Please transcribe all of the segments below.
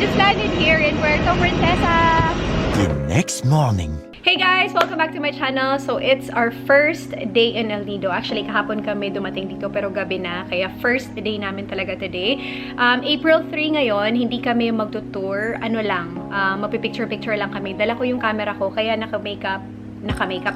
just landed here in Puerto Princesa. The next morning. Hey guys! Welcome back to my channel. So, it's our first day in El Nido. Actually, kahapon kami dumating dito pero gabi na. Kaya first day namin talaga today. April 3 ngayon, hindi kami magtutour. Ano lang, mapipicture-picture lang kami. Dala ko yung camera ko, kaya naka-makeup.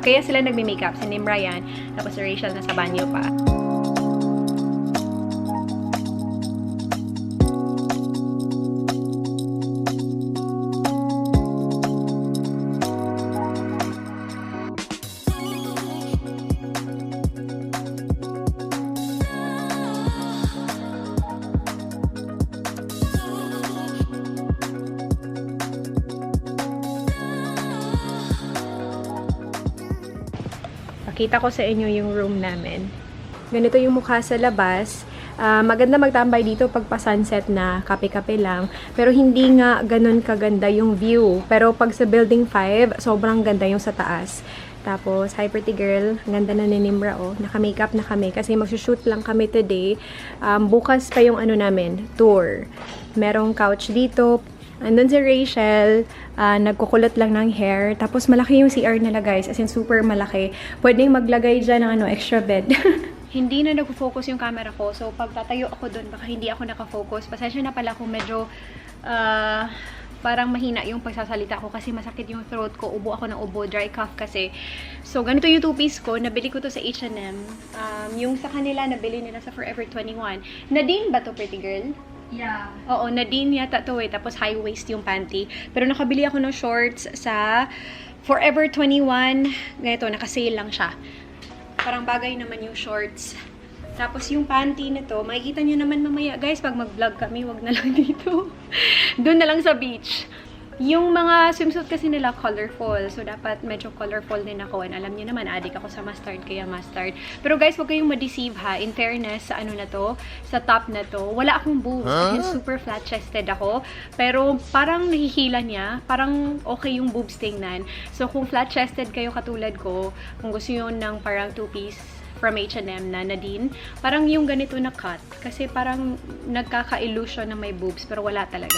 Kaya sila nagme-makeup. Si Nimra yan. Tapos si Rachel nasa banyo pa. Pakita ko sa inyo yung room namin. Ganito yung mukha sa labas. Maganda magtambay dito pag pa-sunset na kape-kape lang. Pero hindi nga ganun kaganda yung view. Pero pag sa building 5, sobrang ganda yung sa taas. Tapos, hi pretty girl. Ganda na ni Nimra, oh. Naka-makeup na kami kasi magsushoot lang kami today. Bukas pa yung ano namin, tour. Merong couch dito. Andun si Rachel, nagkukulot lang ng hair. Tapos malaki yung CR nila guys, as in super malaki. Pwedeng maglagay dyan ng extra bed. Hindi na nag-focus yung camera ko. So pag tatayo ako dun, baka hindi ako nakafocus. Pasensya na pala kung medyo parang mahina yung pagsasalita ko kasi masakit yung throat ko. Ubo ako ng ubo, dry cough kasi. So ganito yung two-piece ko. Nabili ko to sa H&M. Yung sa kanila, nabili nila sa Forever 21. Nadine ba to, pretty girl? Yeah. Oo, Nadine yata to eh. Tapos high waist yung panty. Pero nakabili ako ng shorts sa Forever 21. Ganito, nakasale lang siya. Parang bagay naman yung shorts. Tapos yung panty nito, makikita nyo naman mamaya. Guys, pag mag-vlog kami, wag na lang dito. Doon na lang sa beach. Yung mga swimsuit kasi nila colorful. So, dapat medyo colorful din ako. And alam niyo naman, addict ako sa mustard, kaya mustard. Pero guys, huwag kayong ma-deceive ha. In fairness, sa ano na to, sa top na to, wala akong boobs. Super flat-chested ako. Pero parang nahihila niya. Parang okay yung boobs tingnan. So, kung flat-chested kayo katulad ko, kung gusto yun ng parang two-piece from H&M na Nadine, parang yung ganito na cut. Kasi parang nagkaka-illusion na may boobs, pero wala talaga.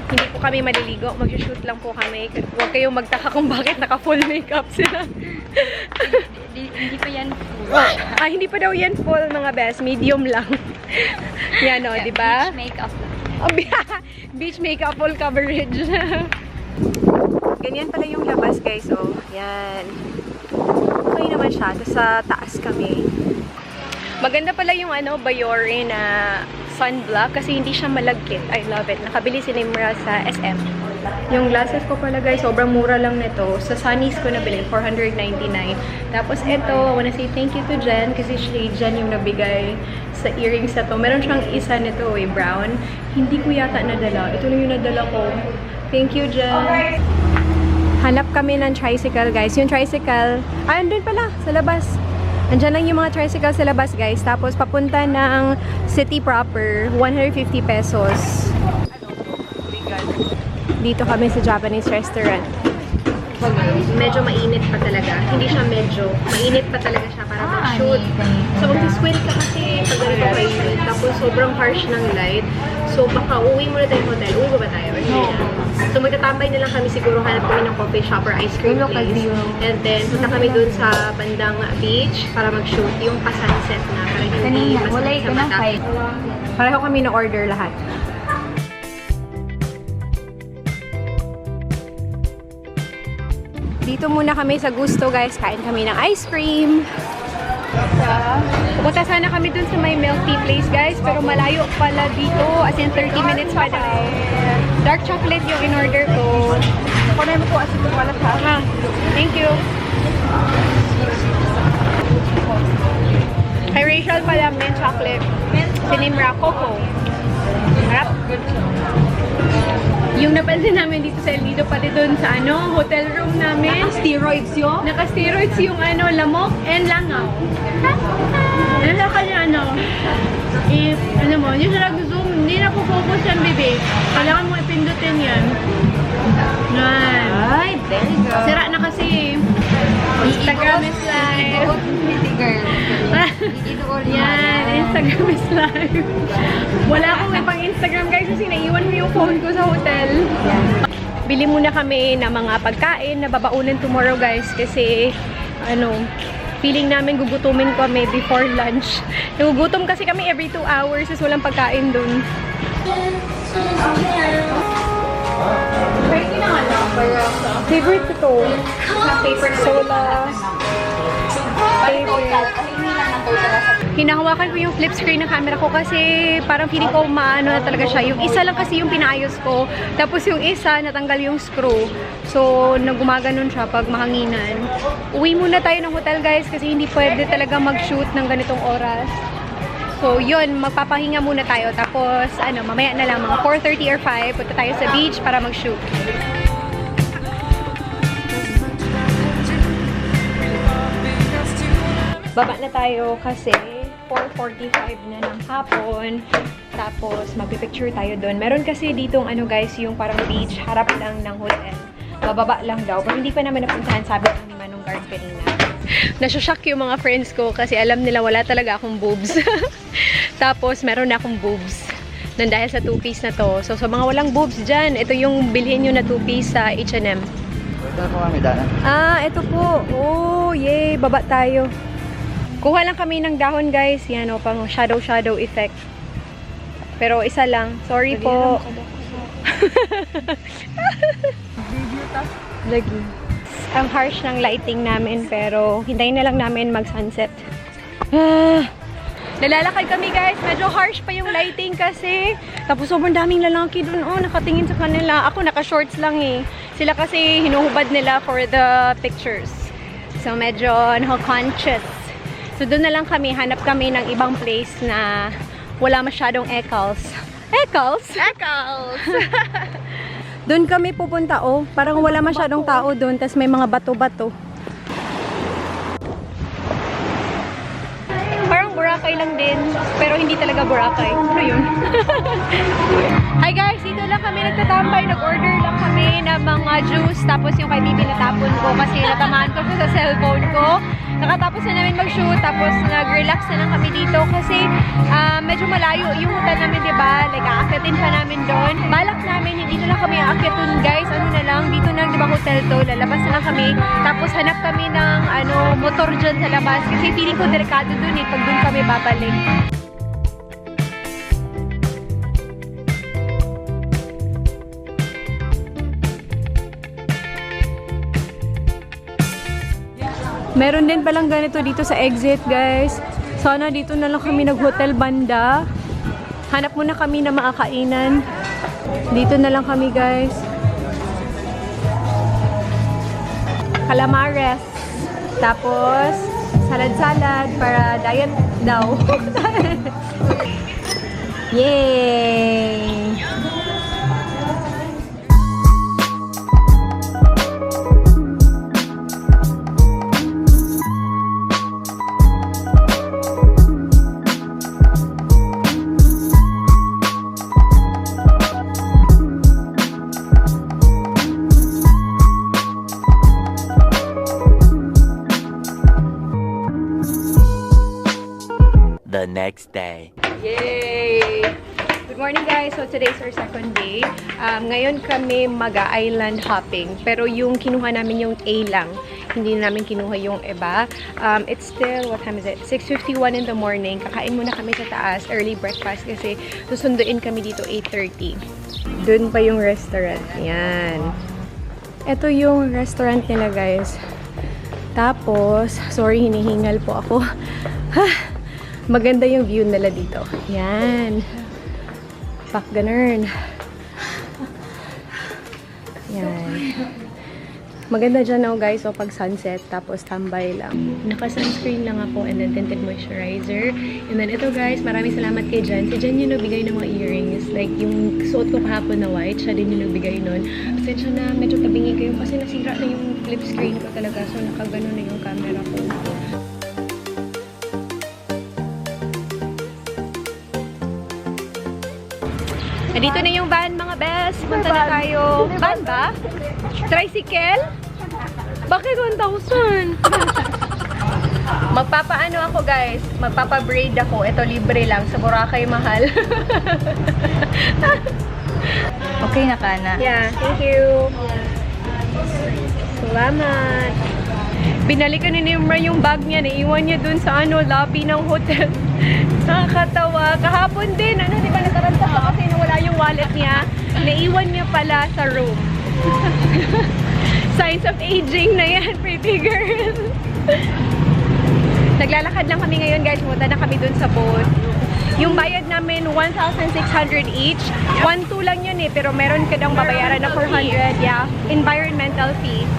Hindi po kami maliligo. Mag-shoot lang po kami. Huwag kayong magtaka kung bakit naka-full makeup sila. Hindi pa yan full. Hindi pa daw yan full, mga best. Medium lang. Yan o, yeah, diba? Beach makeup lang. Beach makeup, full coverage. Ganyan pala yung labas, guys. Oh, yan. Okay naman siya. Tapos sa taas kami. Maganda pala yung Bayori na sunblock kasi hindi siya malagkit. I love it. Nakabili si Nimra sa SM. Yung glasses ko pala guys, sobrang mura lang nito. Sa Sunnies ko nabili, 499. Tapos ito, I wanna say thank you to Jen kasi Jen yung nabigay sa earrings na to. Meron siyang isa nito brown. Hindi ko yata nadala. Ito lang yung nadala ko. Thank you, Jen. Okay. Hanap kami ng tricycle guys. Yung tricycle, andun pala, sa labas. Andyan lang yung mga tricycle sa labas, guys. Tapos, papunta ng city proper, 150 pesos. Dito kami sa Japanese restaurant. Medyo mainit pa talaga. Hindi siya medyo. Mainit pa talaga siya para mag-shoot. So, kung squint ka kasi, pag ganito mainit. Tapos, sobrang harsh ng light. So, baka uwi muna tayo hotel. Uwi ba tayo? So, magtatambay na lang kami siguro. Hanap kami ng coffee shop or ice cream place. And then, punta kami dun sa bandang beach para mag-shoot. Yung pa-sunset na. Para hindi masakit sa mata. Pareho kami na-order lahat. Dito muna kami sa Gusto, guys. Kain kami ng ice cream. Pupunta sana kami dun sa may milk tea place, guys. Pero malayo pala dito. As in, 30 minutes pa daw. Dark chocolate yung in-order ko. Kunin mo po as in wala pa. Thank you. Kay Rachel pala, mint chocolate. Sinimra, coco. Harap. Yung napansin namin dito sa El Nido, pati doon sa hotel room namin. Naka-steroids yun? Naka-steroids yung lamok and langaw. Nasa kanya if, yung siya nag-zoom, hindi na po focus yan, bebe. Kailangan mo ipindutin yan. Yan. Ay, there you go. Sira na kasi. Instagram is live. Pretty girl. Yan. Instagram is live. Wala akong pang Instagram guys kasi naiwan ko yung phone ko sa hotel. Bili muna kami ng mga pagkain na babaunan tomorrow guys kasi feeling namin gugutumin kami before lunch. Nagugutom kasi kami every 2 hours kasi walang pagkain dun. Favorite ko to. Sola. Favorite. Hinahawakan ko yung flip screen ng camera ko kasi parang feeling ko maano na talaga siya. Yung isa lang kasi yung pinaayos ko. Tapos yung isa natanggal yung screw. So, nagumaganon siya pag mahanginan. Uwi muna tayo ng hotel guys kasi hindi pwede talaga mag-shoot ng ganitong oras. So, yun. Magpapahinga muna tayo. Tapos, mamaya na lang mga 4:30 or 5 punta tayo sa beach para mag-shoot. Baba na tayo kasi 4:45 na ng hapon. Tapos, magpipicture tayo doon. Meron kasi ditong guys, yung parang beach, harap lang ng hotel. Bababa lang daw. Pero hindi pa naman napuntahan, sabi lang ni Manong guard kanina. Nasushock yung mga friends ko kasi alam nila wala talaga akong boobs. Tapos, meron na akong boobs. Nang dahil sa 2-piece na to. So, sa mga walang boobs dyan, ito yung bilhin nyo na 2-piece sa H&M. Ito po kami, Dana. Ito po. Oh, yay. Baba tayo. Kuha lang kami ng dahon guys. Yan pang shadow effect. Pero isa lang. Sorry po. Lagi. Ang harsh ng lighting namin pero hintayin na lang namin mag-sunset. Nalalakad kami guys. Medyo harsh pa yung lighting kasi tapos sobrang daming lalaki dun. Nakatingin sa kanila. Ako naka-shorts lang eh. Sila kasi hinuhubad nila for the pictures. So medyo conscious. So, doon na lang kami, hanap kami ng ibang place na wala masyadong echoes. Echoes? Echoes! Doon kami pupunta, parang wala masyadong tao doon, tas may mga bato-bato. Parang Boracay lang din, pero hindi talaga Boracay. Ano yun? Hi guys, dito lang kami nagtatambay. Nag-order lang kami ng mga juice, tapos yung kay Bibi natapon ko kasi natamaan ko sa cellphone ko. Nakatapos na namin mag-shoot, tapos nag-relax na lang kami dito kasi medyo malayo yung hotel namin, diba? Like, aakyatin pa namin doon. Balak namin, hindi na lang kami aakyatun, guys. Na lang, dito na, diba, hotel to. Lalabas na lang kami. Tapos hanap kami ng, motor dyan sa labas. Kasi feeling ko delikado dun eh, pag dun kami babalik. Meron din palang ganito dito sa exit, guys. Sana dito na lang kami nag-hotel banda. Hanap muna kami na makakainan. Dito na lang kami, guys. Calamares. Tapos, salad-salad para diet daw. Yay! The next day. Yay! Good morning guys! So today's our second day. Ngayon kami mag-island hopping. Pero yung kinuha namin yung A lang. Hindi namin kinuha yung iba. It's still, what time is it? 6:51 in the morning. Kakain muna kami sa taas. Early breakfast kasi susunduin kami dito 8:30. Doon pa yung restaurant. Yan. Ito yung restaurant nila guys. Tapos, sorry hinihingal po ako. Maganda yung view nila dito. Yan. Pak ganun. Yan. Maganda dyan guys. So, pag sunset, tapos tambay lang. Naka-sunscreen lang ako and then tinted moisturizer. And then ito guys, maraming salamat kay Jen. Si Jen yung nagbigay ng mga earrings. Like, yung suot ko kahapon na white, siya din yung nagbigay nun. Pasensya na, medyo tabingi kayo kasi nasira na yung flip screen ko talaga. So, nakaganon na yung camera ko. Dito na yung van, mga best. Punta na tayo. Van ba? Tricycle? Bakit 1,000? Magpapaano ako guys, magpapa-braid ako. Ito libre lang, sa Boracay mahal. Okay na ka na. Yeah, thank you. Salamat. Binalikan ni Nimra yung bag niya, naiwan niya dun sa lobby ng hotel. Nakakatawa. Kahapon din, di ba nataranta pa kasi nawala yung wallet niya. Naiwan niya pala sa room. Signs of aging na yan, pretty girl. Naglalakad lang kami ngayon guys, punta na kami dun sa boat. Yung bayad namin, 1,600 each. 1,200 lang yun pero meron ka daw babayaran na 400. Yeah, environmental fee.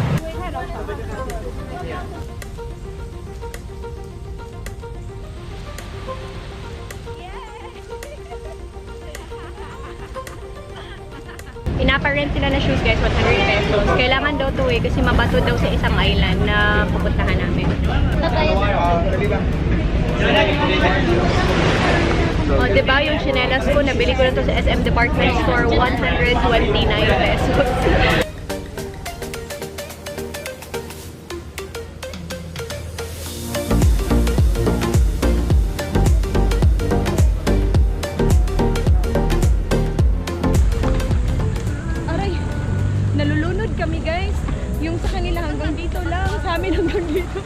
Pinaparent sila na shoes guys, 100 pesos. Kailangan daw to kasi mabato daw sa isang island na pupuntahan namin. O, diba yung chinelas ko, nabili ko na to sa SM Department Store, 129 pesos. Aray, nalulunod kami guys. Yung sa kanila hanggang dito lang, sa amin hanggang dito.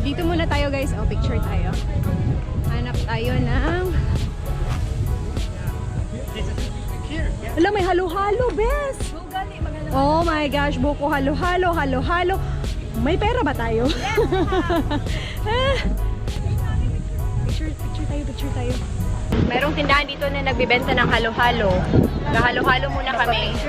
Dito muna tayo guys. Oh, picture tayo. Hanap tayo ng... Alam, may halo-halo, bes! Oh my gosh, buko halo-halo, halo-halo. May pera ba tayo? Picture tayo. Merong tindahan dito na nagbibenta ng halo-halo. Halo-halo muna kami.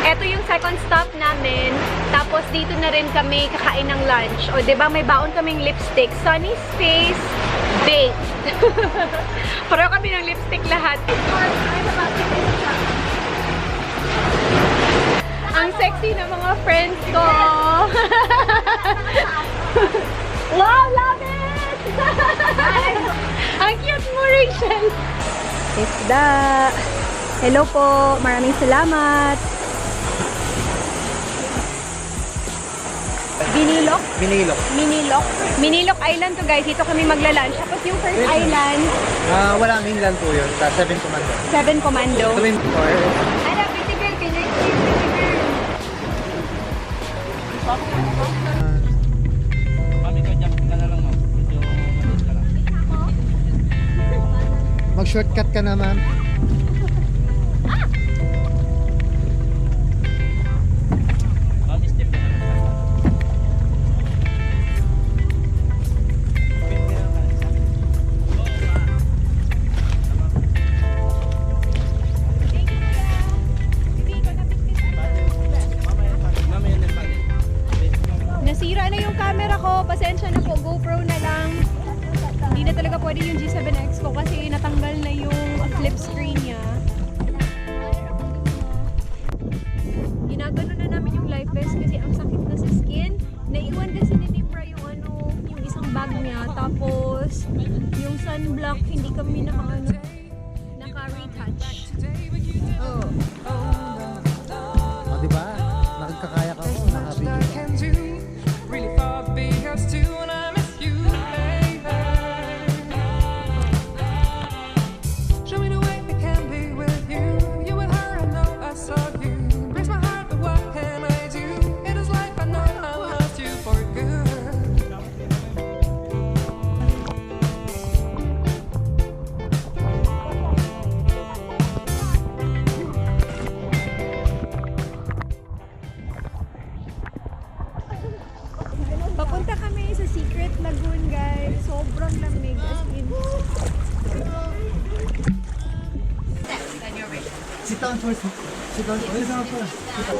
Ito yung second stop namin. Tapos dito na rin kami kakain ng lunch. O, diba may baon kaming lipstick. Sunny's Face Baked. Pareho kami ng lipstick lahat. Ang sexy na mga friends ko. Wow, love it! Ang cute mo, Rachel. Isda. Hello po. Maraming salamat. Binilok? Minilok. Minilok Island to guys. Dito kami magla-lunch. Tapos yung first island. Wala mainland po yun. 7 Commando. 7 Commando. Twin Tower. Ano, pretty girl. Can you see pretty girl? Mag-shortcut ka naman. Nasira na yung camera ko. Pasensya na po. GoPro na lang. Hindi na talaga pwede yung G7X ko kasi natanggal na yung flip screen niya. Ginagano na namin yung life vest kasi ang sakit na sa skin. Naiwan kasi ni Nimra yung yung isang bag niya. Tapos yung sunblock hindi kami naka-retouch. Oh. O, diba? Nakikakaya ka mo. Really far because too when I miss you, baby. Show me the way I can be with you. You with her, I know I saw you. Breaks my heart, but what can I do? It is life, I know I lost you for good. Papunta kami sa Secret Lagoon, guys. Sobrang lamig. As in. Sit down first. Sit down. Sit down first. Sit down.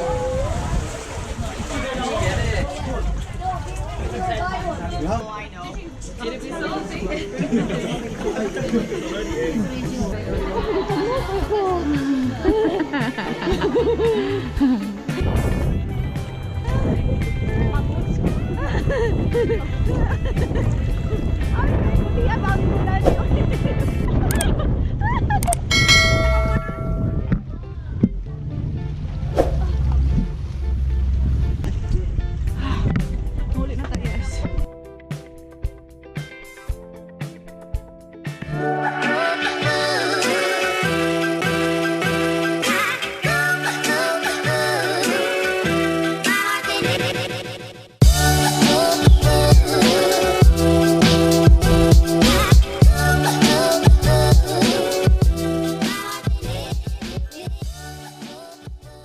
Ay, hindi abang mula niyo.